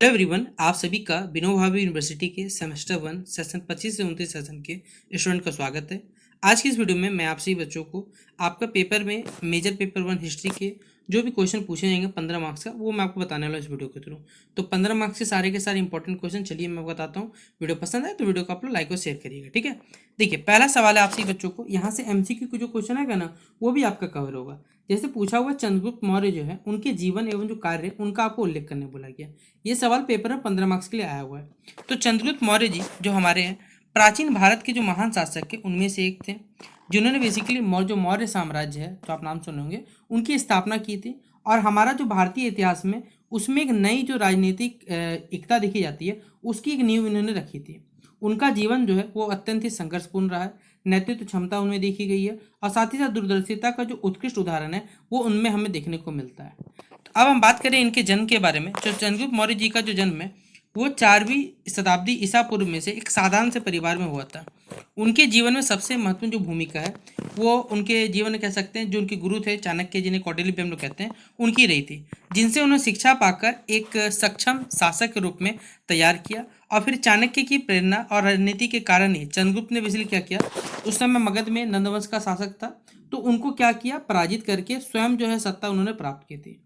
Hello everyone, आप सभी का विनोबा भावे यूनिवर्सिटी के सेमेस्टर 1 सेशन 25 से 29 सेशन के स्टूडेंट का स्वागत है। आज की इस वीडियो में मैं आप सभी बच्चों को आपका पेपर में मेजर पेपर 1 हिस्ट्री के जो भी क्वेश्चन पूछे जाएंगे 15 मार्क्स का, वो मैं आपको बताने वाला हूँ इस वीडियो के थ्रू। तो 15 मार्क्स के सारे इंपॉर्टेंट क्वेश्चन चलिए मैं बताता हूँ। वीडियो पसंद आए तो वीडियो को आप लोग लाइक और शेयर करिएगा, ठीक है। देखिए, पहला सवाल है आप सभी बच्चों को, यहाँ से एमसीक्यू का जो क्वेश्चन आएगा ना, वो भी आपका कवर होगा। जैसे पूछा हुआ चंद्रगुप्त मौर्य जो है, उनके जीवन एवं जो कार्य है उनका आपको उल्लेख करने बोला गया। ये सवाल पेपर में 15 मार्क्स के लिए आया हुआ है। तो चंद्रगुप्त मौर्य जी जो हमारे हैं, प्राचीन भारत के जो महान शासक है उनमें से एक थे, जिन्होंने बेसिकली जो मौर्य साम्राज्य है, तो आप नाम सुने होंगे, उनकी स्थापना की थी। और हमारा जो भारतीय इतिहास में उसमें एक नई जो राजनीतिक एकता देखी जाती है, उसकी एक नींव इन्होंने रखी थी। उनका जीवन जो है वो अत्यंत ही संघर्षपूर्ण रहा है। नेतृत्व क्षमता उनमें देखी गई है और साथ ही साथ दूरदर्शिता का जो उत्कृष्ट उदाहरण है वो उनमें हमें देखने को मिलता है। तो अब हम बात करें इनके जन्म के बारे में। जो चंद्रगुप्त मौर्य जी का जो जन्म है वो 4वीं शताब्दी ईसा पूर्व में से एक साधारण से परिवार में हुआ था। उनके जीवन में सबसे महत्वपूर्ण जो भूमिका है वो उनके जीवन में कह सकते हैं, जो उनके गुरु थे चाणक्य, जिन्हें कौटिल्य भी हम लोग कहते हैं, उनकी रही थी, जिनसे उन्होंने शिक्षा पाकर एक सक्षम शासक के रूप में तैयार किया। और फिर चाणक्य की प्रेरणा और राजनीति के कारण ही चंद्रगुप्त ने बेसिकली क्या किया, उस समय मगध में नंदवंश का शासक था, तो उनको क्या किया, पराजित करके स्वयं जो है सत्ता उन्होंने प्राप्त की थी।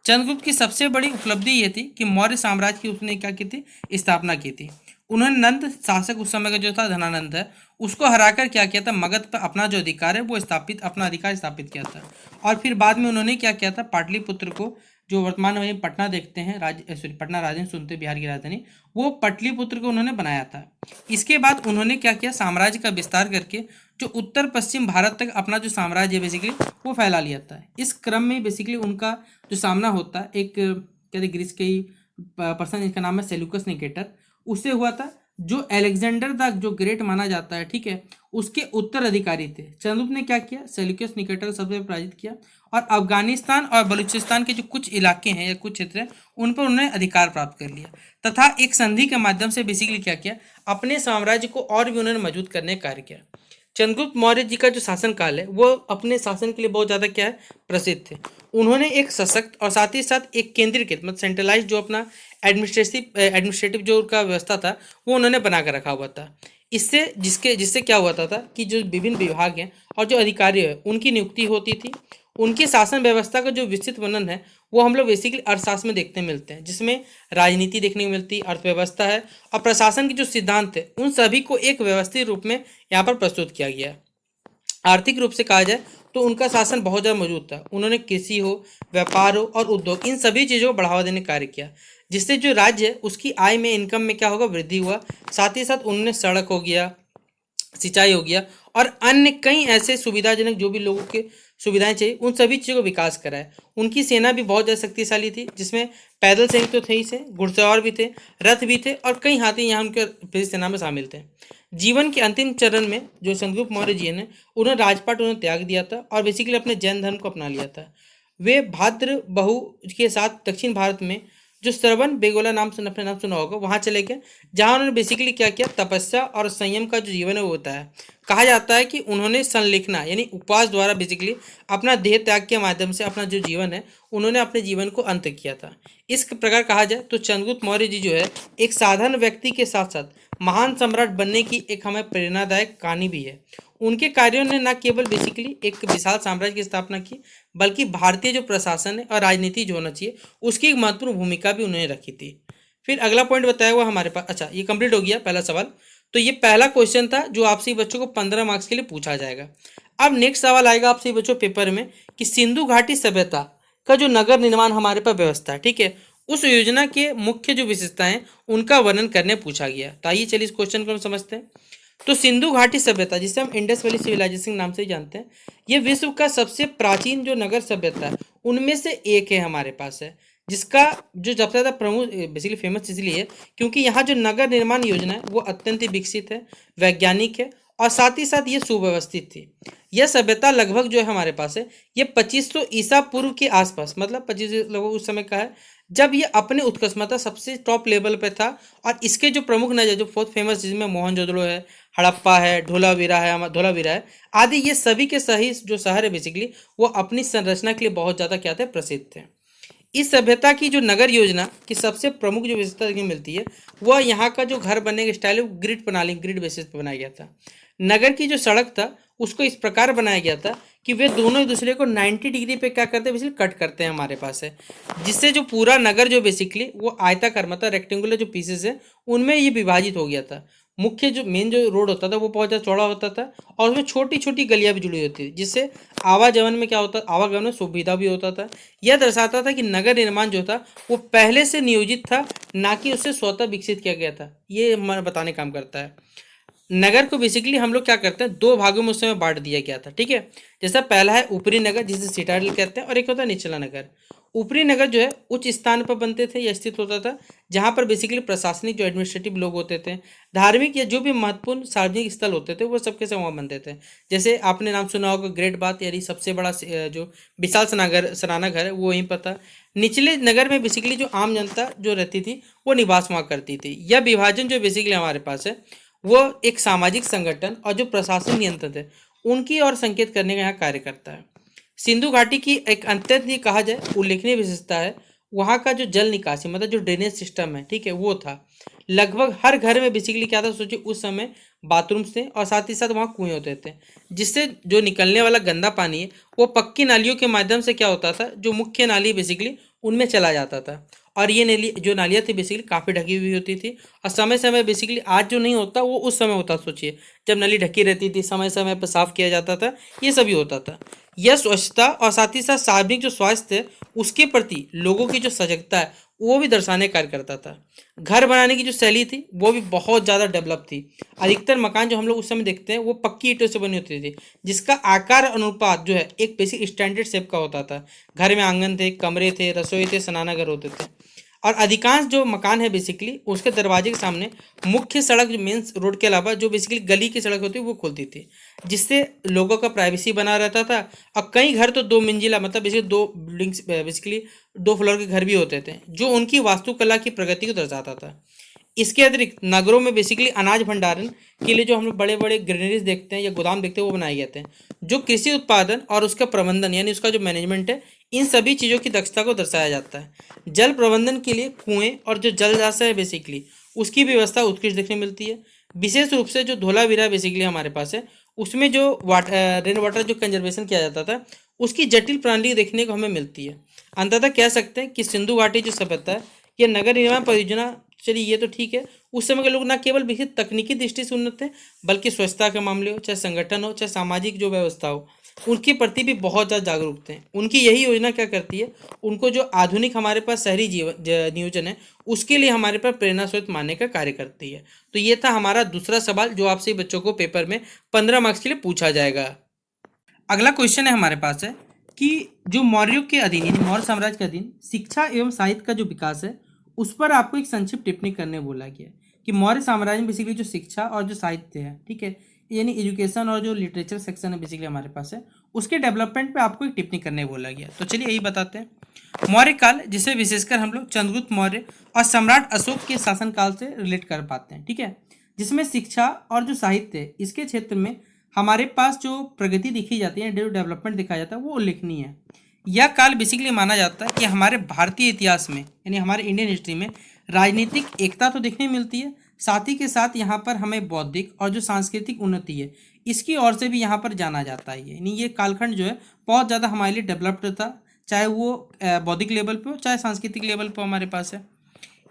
चंद्रगुप्त की सबसे बड़ी उपलब्धि ये थी कि मौर्य साम्राज्य की उसने क्या की थी, स्थापना की थी। उन्होंने नंद शासक उस समय का जो था धनानंद है, उसको हराकर क्या किया था, मगध पर अपना जो अधिकार है वो अपना अधिकार स्थापित किया था। और फिर बाद में उन्होंने क्या किया था, पाटलिपुत्र को, जो वर्तमान में पटना देखते हैं, पटना राजधानी सुनते बिहार की राजधानी, वो पटलिपुत्र को उन्होंने बनाया था। इसके बाद उन्होंने क्या किया, साम्राज्य का विस्तार करके जो उत्तर पश्चिम भारत तक अपना जो साम्राज्य है बेसिकली वो फैला लिया था। इस क्रम में बेसिकली उनका जो सामना होता है, एक कहते ग्रीस के ही पर्सन, जिसका नाम है सेल्यूकस निकेटर, उससे हुआ था, जो अलेक्जेंडर द जो ग्रेट माना जाता है, ठीक है, उसके उत्तराधिकारी थे। चंद्रगुप्त ने क्या किया, सेल्यूकस निकेटर को सबसे पराजित किया और अफगानिस्तान और बलूचिस्तान के जो कुछ इलाके हैं या कुछ क्षेत्र हैं उन पर उन्होंने अधिकार प्राप्त कर लिया, तथा एक संधि के माध्यम से बेसिकली क्या किया, अपने साम्राज्य को और भी उन्होंने मजबूत करने का कार्य किया। चंद्रगुप्त मौर्य जी का जो शासनकाल है वो अपने शासन के लिए बहुत ज़्यादा क्या है, प्रसिद्ध थे। उन्होंने एक सशक्त और साथ ही साथ एक केंद्रीकृत मतलब सेंट्रलाइज जो अपना एडमिनिस्ट्रेटिव जो उनका व्यवस्था था वो उन्होंने बना कर रखा हुआ था। इससे जिससे क्या हुआ था कि जो विभिन्न विभाग हैं और जो अधिकारी हैं उनकी नियुक्ति होती थी। उनकी शासन व्यवस्था का जो विस्तृत वर्णन है वो हम लोग बेसिकली अर्थशास्त्र में देखते मिलते हैं, जिसमें राजनीति देखने को मिलती है, अर्थव्यवस्था है और प्रशासन के जो सिद्धांत है उन सभी को एक व्यवस्थित रूप में यहाँ पर प्रस्तुत किया गया है। आर्थिक रूप से कहा जाए तो उनका शासन बहुत ज़्यादा मौजूद था। उन्होंने कृषि हो, व्यापार हो और उद्योग, इन सभी चीज़ों को बढ़ावा देने का कार्य किया, जिससे जो राज्य है उसकी आय में, इनकम में क्या होगा, वृद्धि हुआ। साथ ही साथ उन्होंने सड़क हो गया, सिंचाई हो गया और अन्य कई ऐसे सुविधाजनक जो भी लोगों के सुविधाएं चाहिए उन सभी चीज़ों को विकास कराया। उनकी सेना भी बहुत ज़्यादा शक्तिशाली थी, जिसमें पैदल सैनिक तो थे ही से, घुड़सवार भी थे, रथ भी थे और कई हाथी यहाँ उनके सेना में शामिल थे। जीवन के अंतिम चरण में जो चंद्रगुप्त मौर्य जी ने, उन्होंने राजपाट उन्होंने त्याग दिया था और बेसिकली अपने जैन धर्म को अपना लिया था। वे भाद्र बहु के साथ दक्षिण भारत में जो श्रवण बेगोला नाम से अपने नाम सुना होगा, वहाँ चले गए, जहाँ उन्होंने बेसिकली क्या किया, तपस्या और संयम का जो जीवन है वो होता है। कहा जाता है कि उन्होंने संलेखना यानी उपवास द्वारा बेसिकली अपना देह त्याग के माध्यम से अपना जो जीवन है उन्होंने अपने जीवन को अंत किया था। इस प्रकार कहा जाए तो चंद्रगुप्त मौर्य जी जो है एक साधारण व्यक्ति के साथ साथ महान सम्राट बनने की एक हमें प्रेरणादायक कहानी भी है। उनके कार्यों ने न केवल बेसिकली एक विशाल साम्राज्य की स्थापना की, बल्कि भारतीय जो प्रशासन है और राजनीति जो होना चाहिए उसकी एक महत्वपूर्ण भूमिका भी उन्होंने रखी थी। फिर अगला पॉइंट बताया हुआ हमारे पास, अच्छा ये कंप्लीट हो गया पहला सवाल। तो ये पहला क्वेश्चन था जो आपसे बच्चों को 15 मार्क्स के लिए पूछा जाएगा। अब नेक्स्ट सवाल आएगा आपसे बच्चों पेपर में कि सिंधु घाटी सभ्यता का जो नगर निर्माण हमारे पास व्यवस्था है, ठीक है, उस योजना के मुख्य जो विशेषताएं उनका वर्णन करने पूछा गया। तो आइए चलिए इस क्वेश्चन को हम समझते हैं। तो सिंधु घाटी सभ्यता, जिसे हम इंडस वैली सिविलाइजेशन नाम से ही जानते हैं, ये विश्व का सबसे प्राचीन जो नगर सभ्यता है उनमें से एक है हमारे पास है, जिसका जो सबसे ज़्यादा प्रमुख बेसिकली फेमस इसलिए है क्योंकि यहाँ जो नगर निर्माण योजना है वो अत्यंत ही विकसित है, वैज्ञानिक है और साथ ही साथ ये सुव्यवस्थित थी। यह सभ्यता लगभग जो है हमारे पास है ये 2500 ईसा पूर्व के आसपास, मतलब 25 लगभग उस समय का है जब ये अपने उत्कृष्टता सबसे टॉप लेवल पे था। और इसके जो प्रमुख नगर जो बहुत फेमस, जिसमें मोहनजोदड़ो है, हड़प्पा है, धोलावीरा है आदि, ये सभी के सही जो शहर है बेसिकली वो अपनी संरचना के लिए बहुत ज़्यादा क्या थे, प्रसिद्ध थे। इस सभ्यता की जो नगर योजना की सबसे प्रमुख जो विशेषता देखने मिलती है वह यहाँ का जो घर बनने का स्टाइल है वो ग्रिड प्रणाली ग्रिड बेसिस पर बनाया गया था। नगर की जो सड़क था उसको इस प्रकार बनाया गया था कि वे दोनों एक दूसरे को 90 डिग्री पे क्या करते हैं, बेसिकली कट करते हैं हमारे पास है, जिससे जो पूरा नगर जो बेसिकली वो आयताकार मतलब रेक्टेंगुलर जो पीसेस है उनमें ये विभाजित हो गया था। मुख्य जो मेन जो रोड होता था वो बहुत ज़्यादा चौड़ा होता था और उसमें छोटी छोटी गलियां भी जुड़ी होती थी, जिससे आवागमन में क्या होता आवागमन में सुविधा भी होता था। यह दर्शाता था कि नगर निर्माण जो था वो पहले से नियोजित था, ना कि उसे स्वतः विकसित किया गया था। ये हमारा बताने काम करता है। नगर को बेसिकली हम लोग क्या करते हैं, दो भागों में उस समय बांट दिया गया था, ठीक है। जैसा पहला है ऊपरी नगर जिसे सिटाडेल कहते हैं और एक होता है निचला नगर। ऊपरी नगर जो है उच्च स्थान पर बनते थे या स्थित होता था, जहाँ पर बेसिकली प्रशासनिक जो एडमिनिस्ट्रेटिव लोग होते थे, धार्मिक या जो भी महत्वपूर्ण सार्वजनिक स्थल होते थे वो सबके सब वहाँ बनते थे। जैसे आपने नाम सुना होगा ग्रेट बाथ यानी सबसे बड़ा जो विशाल सराहना घर है वो वहीं पर था। निचले नगर में बेसिकली जो आम जनता जो रहती थी वो निवास वहाँ करती थी। यह विभाजन जो बेसिकली हमारे पास है वो एक सामाजिक संगठन और जो प्रशासन नियंत्रण है उनकी ओर संकेत करने का यहाँ कार्य करता है। सिंधु घाटी की एक अत्यंत ही कहा जाए उल्लेखनीय विशेषता है वहाँ का जो जल निकासी मतलब जो ड्रेनेज सिस्टम है, ठीक है, वो था। लगभग हर घर में बेसिकली क्या था, सोचिए उस समय बाथरूम्स थे और साथ ही साथ वहाँ कुएं होते थे, जिससे जो निकलने वाला गंदा पानी है वो पक्की नालियों के माध्यम से क्या होता था, जो मुख्य नाली बेसिकली उनमें चला जाता था। और ये नाली जो नालियाँ थी बेसिकली काफ़ी ढकी हुई होती थी और समय समय बेसिकली आज जो नहीं होता वो उस समय होता। सोचिए जब नली ढकी रहती थी समय समय पर साफ किया जाता था, ये सभी होता था। यह स्वच्छता और साथ ही साथ सार्वजनिक जो स्वास्थ्य है उसके प्रति लोगों की जो सजगता है वो भी दर्शाने कार्य करता था। घर बनाने की जो शैली थी वो भी बहुत ज़्यादा डेवलप थी। अधिकतर मकान जो हम लोग उस समय देखते हैं वो पक्की ईंटों से बनी होती थी, जिसका आकार अनुपात जो है एक बेसिक स्टैंडर्ड शेप का होता था। घर में आंगन थे, कमरे थे, रसोई थे, स्नानागार होते थे। और अधिकांश जो मकान है बेसिकली उसके दरवाजे के सामने मुख्य सड़क जो मेन रोड के अलावा जो बेसिकली गली की सड़क होती है वो खुलती थी, जिससे लोगों का प्राइवेसी बना रहता था। और कई घर तो दो मंजिला मतलब बेसिकली दो बिल्डिंग्स बेसिकली दो फ्लोर के घर भी होते थे, जो उनकी वास्तुकला की प्रगति को दर्शाता था। इसके अतिरिक्त नगरों में बेसिकली अनाज भंडारण के लिए जो हम लोग बड़े बड़े ग्रेनरीज देखते हैं या गोदाम देखते हैं वो बनाए गए थे, जो कृषि उत्पादन और उसका प्रबंधन यानी उसका जो मैनेजमेंट है इन सभी चीज़ों की दक्षता को दर्शाया जाता है। जल प्रबंधन के लिए कुएं और जो जलाशय है बेसिकली उसकी व्यवस्था उत्कृष्ट देखने मिलती है। विशेष रूप से जो धोलावीरा बेसिकली हमारे पास है उसमें जो रेन वाटर जो कंजर्वेशन किया जाता था उसकी जटिल प्रणाली देखने को हमें मिलती है। अंततः कह सकते हैं कि सिंधु घाटी जो सभ्यता है यह नगर निर्माण परियोजना, चलिए ये तो ठीक है, उस समय के लोग न केवल विकसित तकनीकी दृष्टि से उन्नत थे बल्कि स्वच्छता के मामले हो, चाहे संगठन हो, चाहे सामाजिक जो व्यवस्था हो, उनके प्रति भी बहुत ज़्यादा जागरूक थे। उनकी यही योजना क्या करती है, उनको जो आधुनिक हमारे पास शहरी जीवन नियोजन है उसके लिए हमारे पास प्रेरणा स्रोत मानने का कार्य करती है। तो ये था हमारा दूसरा सवाल जो आपसे बच्चों को पेपर में 15 मार्क्स के लिए पूछा जाएगा। अगला क्वेश्चन है हमारे पास है कि जो मौर्यों के अधीन यानी मौर्य साम्राज्य के अधीन शिक्षा एवं साहित्य का जो विकास है उस पर आपको एक संक्षिप्त टिप्पणी करने बोला गया है कि मौर्य साम्राज्य में बेसिकली जो शिक्षा और जो साहित्य है, ठीक है, यानी एजुकेशन और जो लिटरेचर सेक्शन है बेसिकली हमारे पास है उसके डेवलपमेंट पे आपको एक टिप्पणी करने बोला गया। तो चलिए यही बताते हैं। मौर्य काल जिसे विशेषकर हम लोग चंद्रगुप्त मौर्य और सम्राट अशोक के शासनकाल से रिलेट कर पाते हैं, ठीक है, जिसमें शिक्षा और जो साहित्य है इसके क्षेत्र में हमारे पास जो प्रगति दिखी जाती है, जो डेवलपमेंट दिखाया जाता है वो उल्लेखनीय है। यह काल बेसिकली माना जाता है कि हमारे भारतीय इतिहास में यानी हमारे इंडियन हिस्ट्री में राजनीतिक एकता तो देखने मिलती है, साथ ही के साथ यहाँ पर हमें बौद्धिक और जो सांस्कृतिक उन्नति है इसकी ओर से भी यहाँ पर जाना जाता है। यानी ये कालखंड जो है बहुत ज़्यादा हमारे लिए डेवलप्ड था, चाहे वो बौद्धिक लेवल पे हो चाहे सांस्कृतिक लेवल पर हमारे पास है।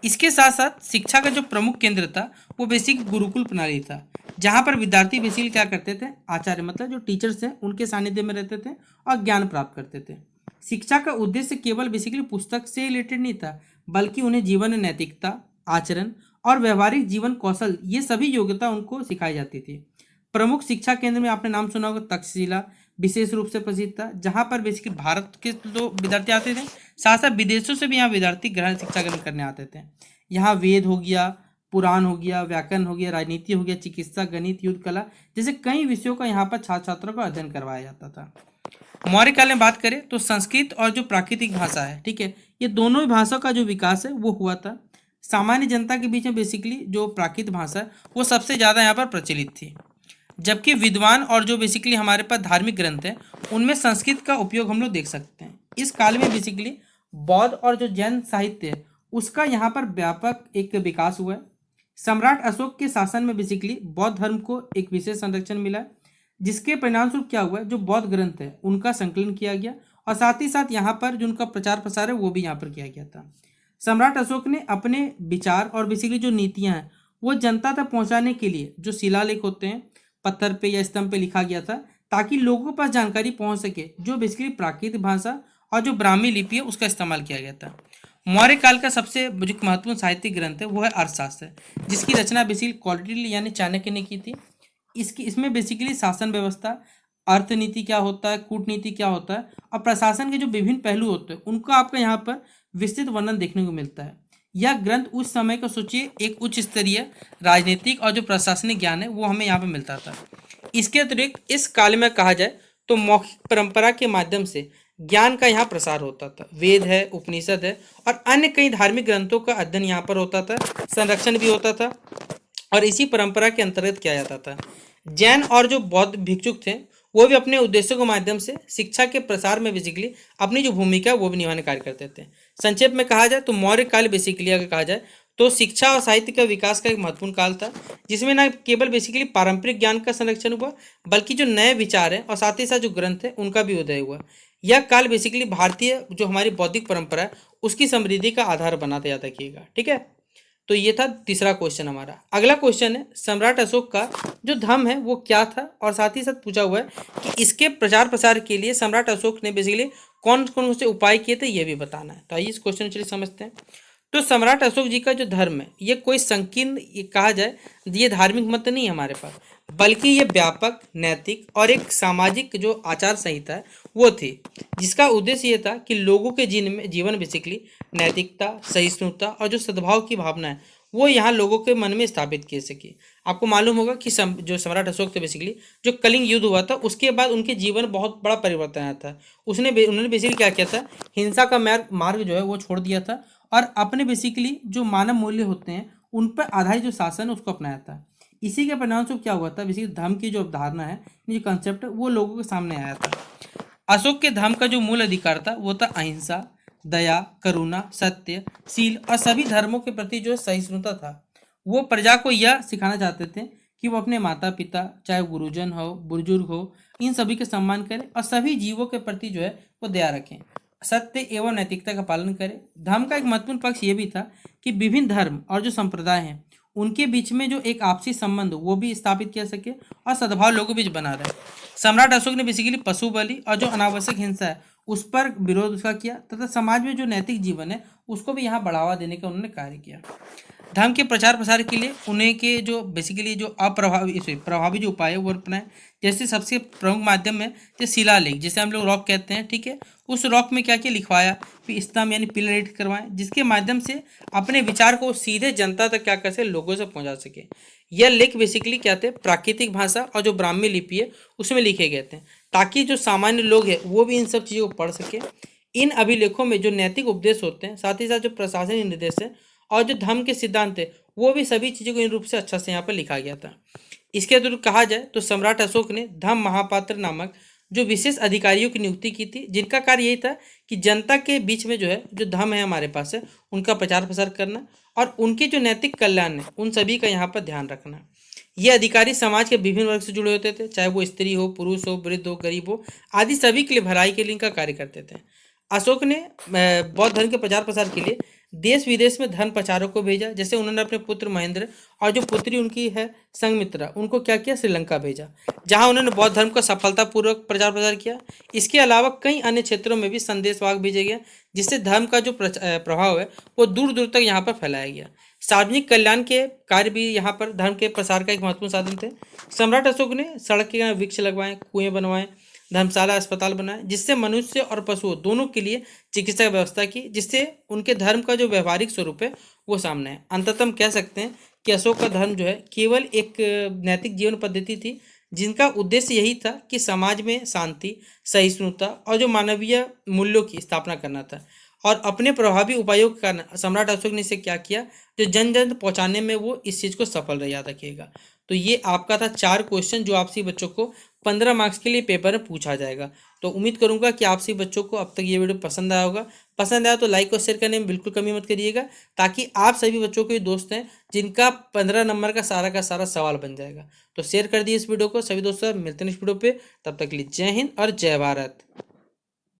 इसके साथ साथ शिक्षा का जो प्रमुख केंद्र था वो बेसिक गुरुकुल प्रणाली था, जहाँ पर विद्यार्थी बेसिकली क्या करते थे, आचार्य मतलब जो टीचर्स हैं उनके सानिध्य में रहते थे और ज्ञान प्राप्त करते थे। शिक्षा का उद्देश्य केवल बेसिकली पुस्तक से रिलेटेड नहीं था बल्कि उन्हें जीवन में नैतिकता, आचरण और व्यवहारिक जीवन कौशल ये सभी योग्यता उनको सिखाई जाती थी। प्रमुख शिक्षा केंद्र में आपने नाम सुना होगा तक्षशिला विशेष रूप से प्रसिद्ध था, जहाँ पर बेसिकली भारत के जो विद्यार्थी आते थे साथ साथ विदेशों से भी यहाँ विद्यार्थी ग्रहण शिक्षा ग्रहण करने आते थे। यहाँ वेद हो गया, पुराण हो गया, व्याकरण हो गया, राजनीति हो गया, चिकित्सा, गणित, युद्ध कला जैसे कई विषयों का यहाँ पर छात्र छात्रों का अध्ययन करवाया जाता था। मौर्य काल में बात करें तो संस्कृत और जो प्राकृतिक भाषा है, ठीक है, ये दोनों ही भाषा का जो विकास है वो हुआ था। सामान्य जनता के बीच में बेसिकली जो प्राकृत भाषा है वो सबसे ज़्यादा यहाँ पर प्रचलित थी, जबकि विद्वान और जो बेसिकली हमारे पास धार्मिक ग्रंथ हैं उनमें संस्कृत का उपयोग हम लोग देख सकते हैं। इस काल में बेसिकली बौद्ध और जो जैन साहित्य है उसका यहाँ पर व्यापक एक विकास हुआ है। सम्राट अशोक के शासन में बेसिकली बौद्ध धर्म को एक विशेष संरक्षण मिला है, जिसके परिणाम स्वरूप क्या हुआ है, जो बौद्ध ग्रंथ है उनका संकलन किया गया और साथ ही साथ यहाँ पर जो उनका प्रचार प्रसार है वो भी यहाँ पर किया गया था। सम्राट अशोक ने अपने विचार और बेसिकली जो नीतियाँ हैं वो जनता तक पहुँचाने के लिए जो शिलालेख होते हैं पत्थर पे या स्तंभ पे लिखा गया था, ताकि लोगों के पास जानकारी पहुँच सके। जो बेसिकली प्राकृतिक भाषा और जो ब्राह्मी लिपि है उसका इस्तेमाल किया गया था। मौर्य काल का सबसे जो महत्वपूर्ण साहित्यिक ग्रंथ है वो है अर्थशास्त्र, जिसकी रचना बेसिकली क्वालिटी यानी चाणक्य ने की थी। इसमें बेसिकली शासन व्यवस्था, अर्थनीति क्या होता है, कूटनीति क्या होता है और प्रशासन के जो विभिन्न पहलू होते हैं उनका आपका यहाँ पर विस्तृत वर्णन देखने को मिलता है। यह ग्रंथ उस समय को सोचिए एक उच्च स्तरीय राजनीतिक और जो प्रशासनिक ज्ञान है वो हमें यहाँ पर मिलता था। इसके अतिरिक्त इस काल में कहा जाए तो मौखिक परंपरा के माध्यम से ज्ञान का यहाँ प्रसार होता था। वेद है, उपनिषद है और अन्य कई धार्मिक ग्रंथों का अध्ययन यहाँ पर होता था, संरक्षण भी होता था और इसी परंपरा के अंतर्गत किया जाता था। जैन और जो बौद्ध भिक्षुक थे वो भी अपने उद्देश्यों के माध्यम से शिक्षा के प्रसार में बेसिकली अपनी जो भूमिका है वो भी निभाने कार्य करते थे। संक्षेप में कहा जाए तो मौर्य काल बेसिकली अगर कहा जाए तो शिक्षा और साहित्य का विकास का एक महत्वपूर्ण काल था, जिसमें न केवल बेसिकली पारंपरिक ज्ञान का संरक्षण हुआ बल्कि जो नए विचार हैं और साथ ही साथ जो ग्रंथ है उनका भी उदय हुआ। यह काल बेसिकली भारतीय जो हमारी बौद्धिक परंपरा है उसकी समृद्धि का आधार बनाता जाता किएगा। ठीक है, तो ये था तीसरा क्वेश्चन हमारा। अगला क्वेश्चन है सम्राट अशोक का जो धर्म है वो क्या था, और साथ ही साथ पूछा हुआ है कि इसके प्रचार प्रसार के लिए सम्राट अशोक ने बेसिकली कौन कौन से उपाय किए थे ये भी बताना है। तो आइए इस क्वेश्चन चलिए समझते हैं। तो सम्राट अशोक जी का जो धर्म है ये कोई संकीर्ण कहा जाए ये धार्मिक मत नहीं है हमारे पास, बल्कि ये व्यापक, नैतिक और एक सामाजिक जो आचार संहिता है वो थी, जिसका उद्देश्य ये था कि लोगों के जीवन बेसिकली नैतिकता, सहिष्णुता और जो सद्भाव की भावना है वो यहाँ लोगों के मन में स्थापित किए सके। आपको मालूम होगा कि जो सम्राट अशोक थे बेसिकली जो कलिंग युद्ध हुआ था उसके बाद उनके जीवन बहुत बड़ा परिवर्तन आया था। उन्होंने बेसिकली क्या किया था, हिंसा का मार्ग जो है वो छोड़ दिया था और अपने बेसिकली जो मानव मूल्य होते हैं उन पर आधारित जो शासन है उसको अपनाया था। इसी के परिणाम स्वरूप क्या हुआ था, बेसिकली धर्म की जो अवधारणा है, जो कंसेप्ट है वो लोगों के सामने आया था। अशोक के धर्म का जो मूल अधिकार था वो था अहिंसा, दया, करुणा, सत्य, शील और सभी धर्मों के प्रति जो सहिष्णुता था। वो प्रजा को यह सिखाना चाहते थे कि वो अपने माता पिता, चाहे गुरुजन हो, बुजुर्ग हो, इन सभी के सम्मान करें और सभी जीवों के प्रति जो है वो दया रखें, सत्य एवं नैतिकता का पालन करें। धर्म का एक महत्वपूर्ण पक्ष ये भी था कि विभिन्न धर्म और जो संप्रदाय हैं उनके बीच में जो एक आपसी संबंध वो भी स्थापित किया सके और सद्भाव लोगों के बीच बना रहे। सम्राट अशोक ने बेसिकली पशु बलि और जो अनावश्यक हिंसा है उस पर विरोध उसका किया तथा समाज में जो नैतिक जीवन है उसको भी यहाँ बढ़ावा देने का उन्होंने कार्य किया। धर्म के प्रचार प्रसार के लिए उन्हें के जो बेसिकली जो प्रभावी जो उपाय है वो अपनाए। जैसे सबसे प्रमुख माध्यम है जैसे शिलालेख, जिसे हम लोग रॉक कहते हैं। ठीक है, उस रॉक में क्या क्या लिखवाया, फिर स्तंभ यानी पिलर एडिट करवाएं, जिसके माध्यम से अपने विचार को सीधे जनता तक क्या कर सके, लोगों से पहुंचा सके। यह लेख बेसिकली क्या थे, प्राकृतिक भाषा और जो ब्राह्मी लिपि है उसमें लिखे गए थे, ताकि जो सामान्य लोग हैं वो भी इन सब चीज़ों को पढ़ सके। इन अभिलेखों में जो नैतिक उपदेश होते हैं, साथ ही साथ जो प्रशासनिक निर्देश है और जो धर्म के सिद्धांत है वो भी सभी चीज़ों को इन रूप से अच्छा से यहाँ पर लिखा गया था। इसके अतिरिक्त कहा जाए तो सम्राट अशोक ने धम्म महापात्र नामक जो विशेष अधिकारियों की नियुक्ति की थी, जिनका कार्य यही था कि जनता के बीच में जो है जो धर्म है हमारे पास है उनका प्रचार प्रसार करना और उनके जो नैतिक कल्याण है उन सभी का यहाँ पर ध्यान रखना। ये अधिकारी समाज के विभिन्न वर्ग से जुड़े होते थे, चाहे वो स्त्री हो, पुरुष हो, वृद्ध हो, गरीब हो आदि सभी के लिए भलाई के लिए इनका कार्य करते थे। अशोक ने बौद्ध धर्म के प्रचार प्रसार के लिए देश विदेश में धर्म प्रचारक को भेजा। जैसे उन्होंने अपने पुत्र महेंद्र और जो पुत्री उनकी है संघमित्रा, उनको क्या किया, श्रीलंका भेजा, जहां उन्होंने बौद्ध धर्म का सफलतापूर्वक प्रचार प्रसार किया। इसके अलावा कई अन्य क्षेत्रों में भी संदेशवाहक भेजे गए, जिससे धर्म का जो प्रभाव है वो दूर दूर तक यहाँ पर फैलाया गया। सार्वजनिक कल्याण के कार्य भी यहाँ पर धर्म के प्रसार का एक महत्वपूर्ण साधन थे। सम्राट अशोक ने सड़क के वृक्ष लगवाए, कुएं बनवाए, धर्मशाला, अस्पताल बनाए, जिससे मनुष्य और पशुओं दोनों के लिए चिकित्सा व्यवस्था की, जिससे उनके धर्म का जो व्यवहारिक स्वरूप है वो सामने है। अंततः हम कह सकते हैं कि अशोक का धर्म जो है केवल एक नैतिक जीवन पद्धति थी, जिनका उद्देश्य यही था कि समाज में शांति, सहिष्णुता और जो मानवीय मूल्यों की स्थापना करना था। और अपने प्रभावी उपायों के कारण सम्राट अशोक ने इसे क्या किया, जो जन जन पहुँचाने में वो इस चीज़ को सफल रह याद रखिएगा। तो ये आपका था 4 क्वेश्चन जो आपसे बच्चों को 15 मार्क्स के लिए पेपर में पूछा जाएगा। तो उम्मीद करूंगा कि आपसे बच्चों को अब तक ये वीडियो पसंद आया होगा। पसंद आया तो लाइक और शेयर करने में बिल्कुल कमी मत करिएगा, ताकि आप सभी बच्चों के दोस्त हैं जिनका 15 नंबर का सारा सवाल बन जाएगा। तो शेयर कर दिए इस वीडियो को सभी दोस्तों। मिलते हैं इस वीडियो पे, तब तक के लिए जय हिंद और जय भारत।